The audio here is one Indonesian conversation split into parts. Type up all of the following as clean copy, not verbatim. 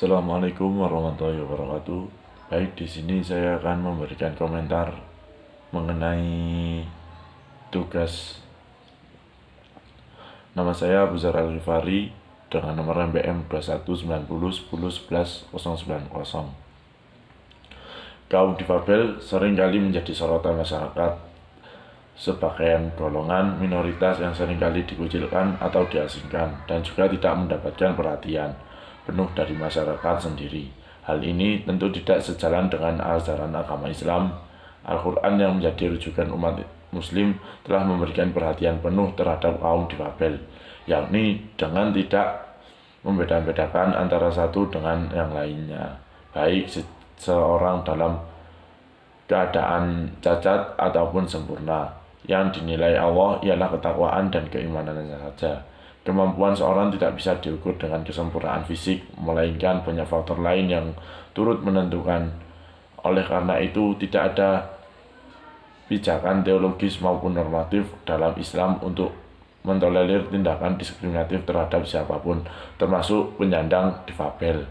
Assalamualaikum warahmatullahi wabarakatuh. Baik, di sini saya akan memberikan komentar mengenai tugas. Nama saya Abuzar Al-Ghifari dengan nomor MBM 2190101190. Kaum difabel seringkali menjadi sorotan masyarakat. Sebagian golongan minoritas yang seringkali dikucilkan atau diasingkan dan juga tidak mendapatkan perhatian penuh dari masyarakat sendiri. Hal ini tentu tidak sejalan dengan ajaran agama Islam. Al-Quran yang menjadi rujukan umat muslim telah memberikan perhatian penuh terhadap kaum difabel, yakni dengan tidak membeda-bedakan antara satu dengan yang lainnya, baik seorang dalam keadaan cacat ataupun sempurna. Yang dinilai Allah ialah ketakwaan dan keimanannya saja. Kemampuan seorang tidak bisa diukur dengan kesempurnaan fisik, melainkan banyak faktor lain yang turut menentukan. Oleh karena itu, tidak ada pijakan teologis maupun normatif dalam Islam untuk mentolerir tindakan diskriminatif terhadap siapapun, termasuk penyandang difabel.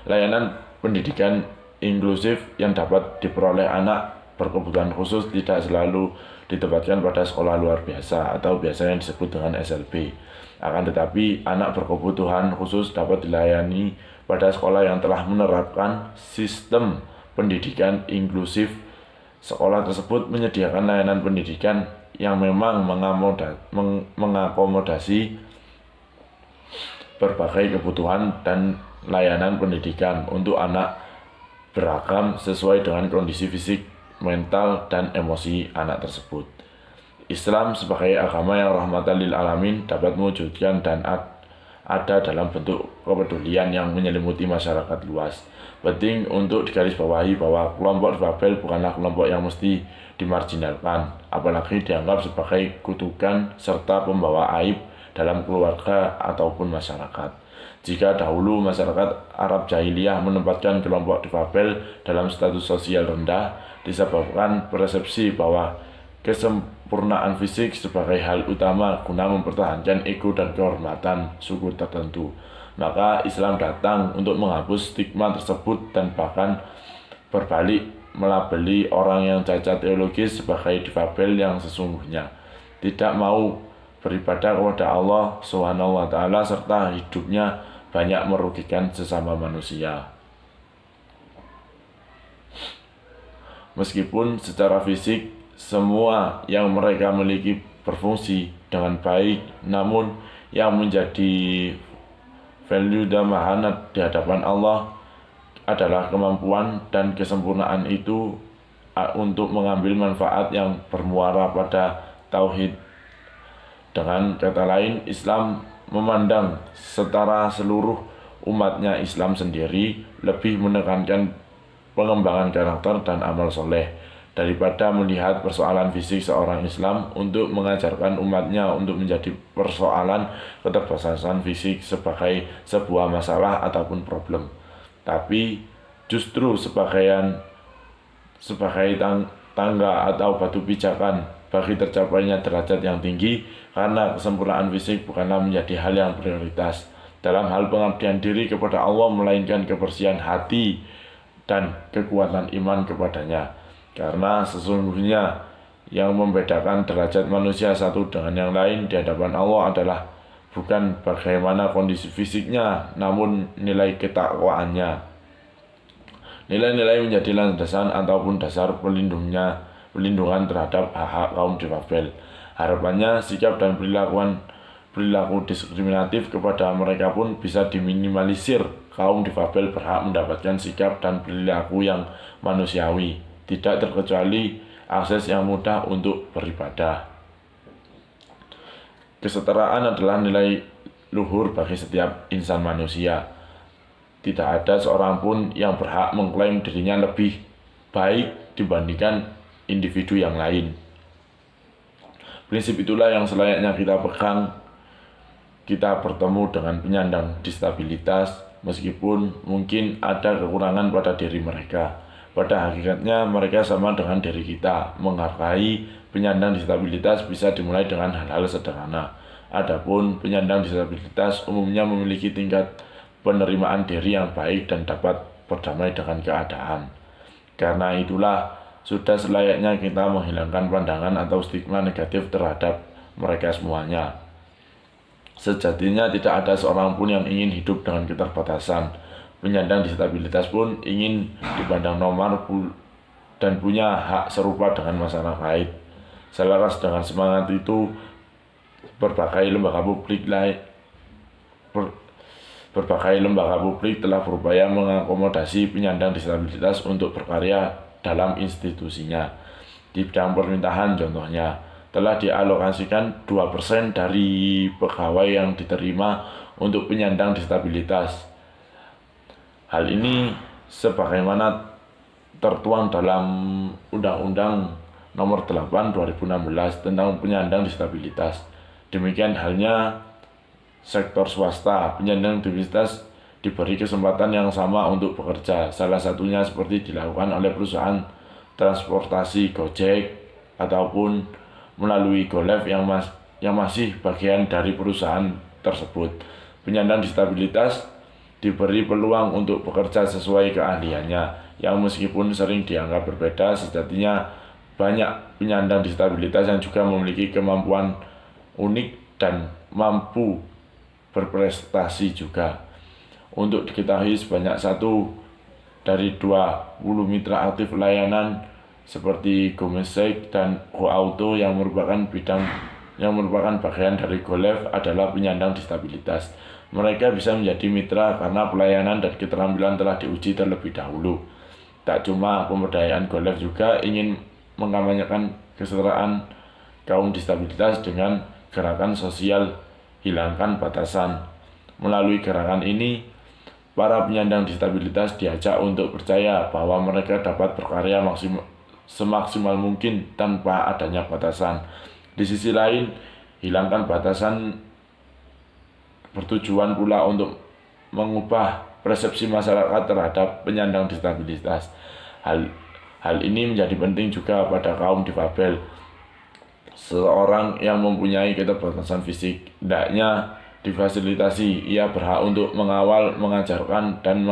Layanan pendidikan inklusif yang dapat diperoleh anak berkebutuhan khusus tidak selalu ditempatkan pada sekolah luar biasa atau biasa yang disebut dengan SLB. Akan tetapi, anak berkebutuhan khusus dapat dilayani pada sekolah yang telah menerapkan sistem pendidikan inklusif. Sekolah tersebut menyediakan layanan pendidikan yang memang mengakomodasi berbagai kebutuhan dan layanan pendidikan untuk anak beragam sesuai dengan kondisi fisik, mental, dan emosi anak tersebut. Islam sebagai agama yang rahmatan lil alamin dapat mewujudkan dan ada dalam bentuk kepedulian yang menyelimuti masyarakat luas. Penting untuk digarisbawahi bahwa kelompok difabel bukanlah kelompok yang mesti dimarginalkan, apalagi dianggap sebagai kutukan serta pembawa aib dalam keluarga ataupun masyarakat. Jika dahulu masyarakat Arab jahiliyah menempatkan kelompok difabel dalam status sosial rendah disebabkan persepsi bahwa kesempurnaan fisik sebagai hal utama guna mempertahankan ego dan kehormatan suku tertentu, maka Islam datang untuk menghapus stigma tersebut dan bahkan berbalik melabeli orang yang cacat teologis sebagai difabel yang sesungguhnya tidak mau beribadah kepada Allah SWT serta hidupnya banyak merugikan sesama manusia. Meskipun secara fisik semua yang mereka miliki berfungsi dengan baik, namun yang menjadi value dan mahanat di hadapan Allah adalah kemampuan dan kesempurnaan itu untuk mengambil manfaat yang bermuara pada tauhid. Dengan kata lain, Islam memandang setara seluruh umatnya. Islam sendiri lebih menekankan pengembangan karakter dan amal soleh daripada melihat persoalan fisik seorang Islam untuk mengajarkan umatnya untuk menjadi persoalan keterbatasan fisik sebagai sebuah masalah ataupun problem, tapi justru sebagai tangga atau batu pijakan bagi tercapainya derajat yang tinggi, karena kesempurnaan fisik bukanlah menjadi hal yang prioritas dalam hal pengabdian diri kepada Allah, melainkan kebersihan hati dan kekuatan iman kepadanya. Karena sesungguhnya yang membedakan derajat manusia satu dengan yang lain di hadapan Allah adalah bukan bagaimana kondisi fisiknya, namun nilai ketakwaannya. Nilai-nilai menjadi landasan ataupun dasar pelindungan terhadap hak-hak kaum difabel. Harapannya sikap dan perilaku diskriminatif kepada mereka pun bisa diminimalisir. Kaum difabel berhak mendapatkan sikap dan perilaku yang manusiawi, tidak terkecuali akses yang mudah untuk beribadah. Kesetaraan adalah nilai luhur bagi setiap insan manusia. Tidak ada seorang pun yang berhak mengklaim dirinya lebih baik dibandingkan individu yang lain. Prinsip itulah yang selayaknya kita pegang. Kita bertemu dengan penyandang disabilitas, meskipun mungkin ada kekurangan pada diri mereka. Pada hakikatnya mereka sama dengan diri kita. Menghargai penyandang disabilitas bisa dimulai dengan hal-hal sederhana. Adapun penyandang disabilitas umumnya memiliki tingkat penerimaan diri yang baik dan dapat berdamai dengan keadaan. Karena itulah, sudah selayaknya kita menghilangkan pandangan atau stigma negatif terhadap mereka semuanya. Sejatinya tidak ada seorang pun yang ingin hidup dengan keterbatasan. Penyandang disabilitas pun ingin dipandang normal dan punya hak serupa dengan masyarakat lain. Selaras dengan semangat itu, berbagai lembaga publik telah berupaya mengakomodasi penyandang disabilitas untuk berkarya dalam institusinya. Di bidang pemerintahan contohnya, telah dialokasikan 2% dari pegawai yang diterima untuk penyandang disabilitas. Hal ini sebagaimana tertuang dalam Undang-Undang Nomor 8 2016 tentang penyandang disabilitas. Demikian halnya sektor swasta, penyandang disabilitas diberi kesempatan yang sama untuk bekerja. Salah satunya seperti dilakukan oleh perusahaan transportasi Gojek ataupun melalui GoLab yang masih bagian dari perusahaan tersebut. Penyandang disabilitas diberi peluang untuk bekerja sesuai keahliannya, yang meskipun sering dianggap berbeda, sejatinya banyak penyandang disabilitas yang juga memiliki kemampuan unik dan mampu berprestasi juga. Untuk diketahui, sebanyak 1 dari 20 mitra aktif layanan seperti GoMesek dan GoAuto yang merupakan bagian dari GoLab adalah penyandang disabilitas. Mereka bisa menjadi mitra karena pelayanan dan keterampilan telah diuji terlebih dahulu. Tak cuma pemberdayaan, GoLab juga ingin mengkampanyekan kesetaraan kaum disabilitas dengan gerakan sosial hilangkan batasan. Melalui gerakan ini, para penyandang disabilitas diajak untuk percaya bahwa mereka dapat berkarya semaksimal mungkin tanpa adanya batasan. Di sisi lain, hilangkan batasan bertujuan pula untuk mengubah persepsi masyarakat terhadap penyandang disabilitas. Hal ini menjadi penting juga pada kaum difabel. Seseorang yang mempunyai keterbatasan fisik hendaknya difasilitasi. Ia berhak untuk mengawal, mengajarkan, dan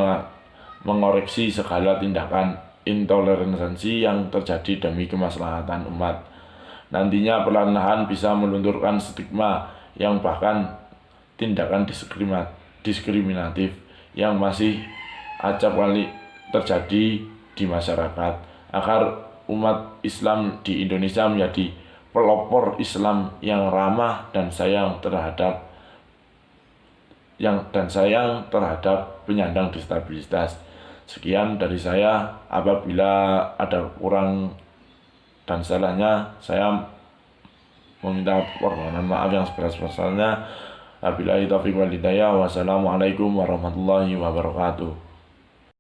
mengoreksi segala tindakan intoleransi yang terjadi demi kemaslahatan umat. Nantinya perlahan-lahan bisa melunturkan stigma yang bahkan tindakan diskriminatif yang masih acap kali terjadi di masyarakat, agar umat Islam di Indonesia menjadi pelopor Islam yang ramah dan sayang terhadap penyandang disabilitas. Sekian dari saya. Apabila ada kurang dan salahnya, saya meminta permohonan maaf yang sebesar-besarnya. Wabillahi taufiq wal hidayah. Wassalamualaikum warahmatullahi wabarakatuh.